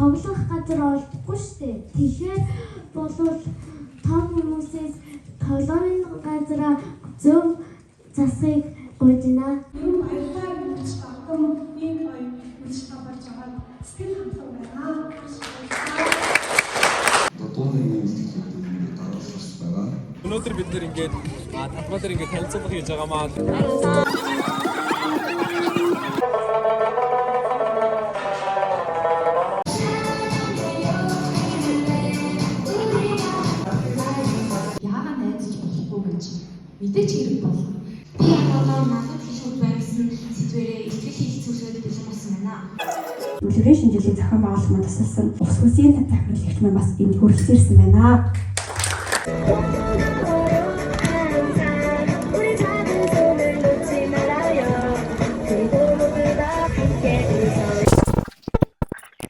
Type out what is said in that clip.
тоглох газар олдохгүй шүү дээ. Тэгэхээр болов том хүмүүсээс тоглоомын газараа зөв засахыг гуйжна. Юу баярлалаа гэж багтам ийм гоё үйл тавьж байгаа сэтгэл хангалуун байна. Өнөөдөр бид нэр ингээд татвар ингээд танилцуулга хийж байгаа маа. Яагаад найзаж болохгүй гэж мэдээч хэрэг болно. Би одоо надад хийх байсан сэдвэрээ ихтгэл хийх зүйлсүүд бэлэн болсон байна. Төлөвлөрийн шинжилгээ зохион байгуулалт манд тусалсан ус хүсийн захирлэгч маань бас энд хүрэлцээрсэн байна.